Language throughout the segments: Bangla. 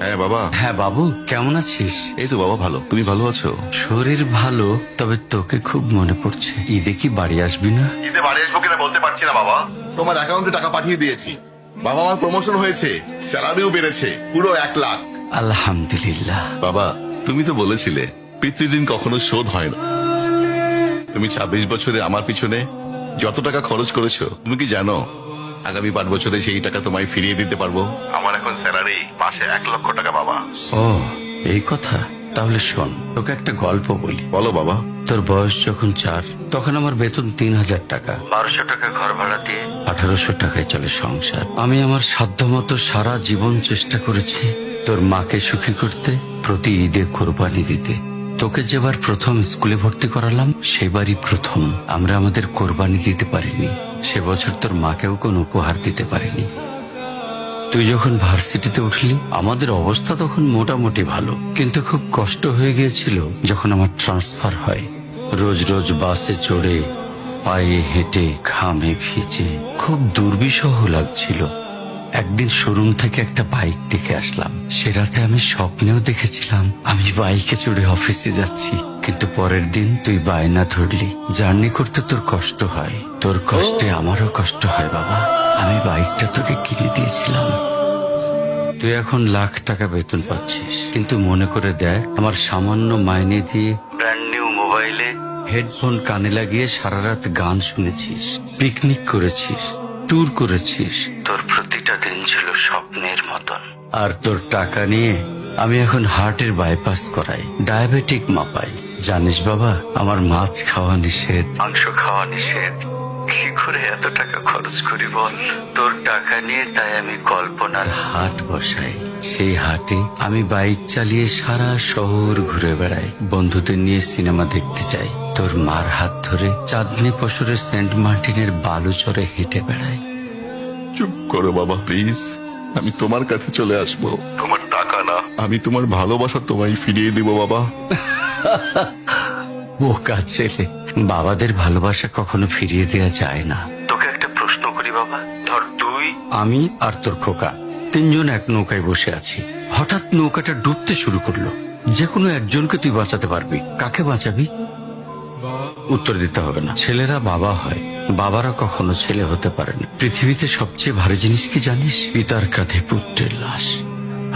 হ্যাঁ বাবা। হ্যাঁ বাবু, কেমন আছিস? এই তো বাবা ভালো, তুমি ভালো আছো? শরীর ভালো, তবে তোকে খুব মনে পড়ছে। ঈদে কি বাড়ি আসবি না? ঈদে বাড়ি আসবো কিনা বলতে পারছি না বাবা। তোমার অ্যাকাউন্টে টাকা পাঠিয়ে দিয়েছি বাবা, আমার প্রমোশন হয়েছে, স্যালারিও বেড়েছে পুরো 1 লাখ। আলহামদুলিল্লাহ। বাবা তুমি তো বলেছিলে পিতৃদিন কখনো শোধ হয় না। তুমি 26 বছরে আমার পিছনে যত টাকা খরচ করেছো, তুমি কি জানো আগামী 5 বছরে সেই টাকা তোমায় ফিরিয়ে দিতে পারবো। আমার এখন স্যালারি মাসে 1 লক্ষ টাকা বাবা। ও, এই কথা। তাহলে শোন, তোকে একটা গল্প বলি। বলো বাবা। তোর বয়স যখন 4, তখন আমার বেতন 3000 টাকা। 1200 টাকা ঘর ভাড়া দিয়ে 1800 টাকায় চলে সংসার। আমি আমার সাধ্যমতো সারা জীবন চেষ্টা করেছি তোর মাকে সুখী করতে, প্রতি ঈদে কোরবানি দিতে। তোকে যেবার প্রথম স্কুলে ভর্তি করালাম, সেবারই প্রথম আমরা আমাদের কোরবানি দিতে পারিনি। সে বছর তোর মাকেও কোনো উপহার দিতে পারিনি। তুই যখন ভার্সিটিতে উঠলি, আমাদের অবস্থা তখন মোটামুটি ভালো, কিন্তু খুব কষ্ট হয়ে গিয়েছিল যখন আমার ট্রান্সফার হয়। রোজ রোজ বাসে চড়ে, পায়ে হেঁটে, ঘামে ভিজে খুব দুর্বিষহ লাগছিল। একদিন শোরুম থেকে একটা বাইক দেখে আসলাম। সে রাতে আমি স্বপ্নেও দেখেছিলাম আমি বাইকে চড়ে অফিসে যাচ্ছি। কিন্তু পরের দিন তুই বায়না ধরলি, জার্নি করতে তোর কষ্ট হয়। তোর কষ্টে আমারও কষ্ট হয় বাবা। আমি বাইকটা তোকে কিনে দিয়েছিলাম। তুই এখন লাখ টাকা বেতন পাচ্ছিস, কিন্তু মনে করে দেখ, আমার সামান্য মাইনে দিয়ে ব্র্যান্ড নিউ মোবাইলে হেডফোন কানে লাগিয়ে সারা রাত গান শুনেছিস, পিকনিক করেছিস, ট্যুর করেছিস। তোর প্রতিটা দিন ছিল স্বপ্নের মতন। আর তোর টাকা নিয়ে আমি এখন হার্টের বাইপাস করাই, ডায়াবেটিক মাপাই। জানিস বাবা, আমার মাছ খাওয়া নিষেধ, মাংস খাওয়া নিষেধ। কি করে এত টাকা খরচ করি বল? তোর টাকা নিয়ে তাই আমি কল্পনার হাট বসাই। সেই হাটে আমি বাইক চালিয়ে সারা শহর ঘুরে বেড়াই, বন্ধুদের নিয়ে সিনেমা দেখতে যাই, তোর মার হাত ধরে চাঁদনি পশরের সেন্ট মার্টিনের বালুচরে হেঁটে বেড়াই। চুপ করো বাবা প্লিজ, আমি তোমার কাছে চলে আসবো। তোমার টাকা না, আমি তোমার ভালোবাসা তোমায় ফিরিয়ে দিব বাবা। বোকা ছেলে, বাবাদের ভালোবাসা কখনো ফিরিয়ে দেওয়া যায় না। তোকে একটা প্রশ্ন করি বাবা, ধর তুই, আমি আর তোর খোকা তিনজন এক নৌকায় বসে আছি। হঠাৎ নৌকাটা ডুবতে শুরু করলো। যে কোনো একজনকে তুই বাঁচাতে পারবি, কাকে বাঁচাবি? উত্তর দিতে হবে না। ছেলেরা বাবা হয়, বাবারা কখনো ছেলে হতে পারেনি। পৃথিবীতে সবচেয়ে ভারী জিনিস কি জানিস? পিতার কাঁধে পুত্রের লাশ।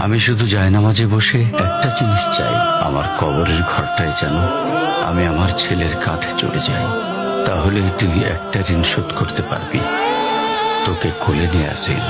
আমি শুধু জায়নামাজে বসে একটা জিনিস চাই, আমার কবরের ঘরটায় যেন আমি আমার ছেলের কাঁধে চলে যাই। তাহলে তুই একটা ঋণ শোধ করতে পারবি, তোকে কোলে নেয়ার ঋণ।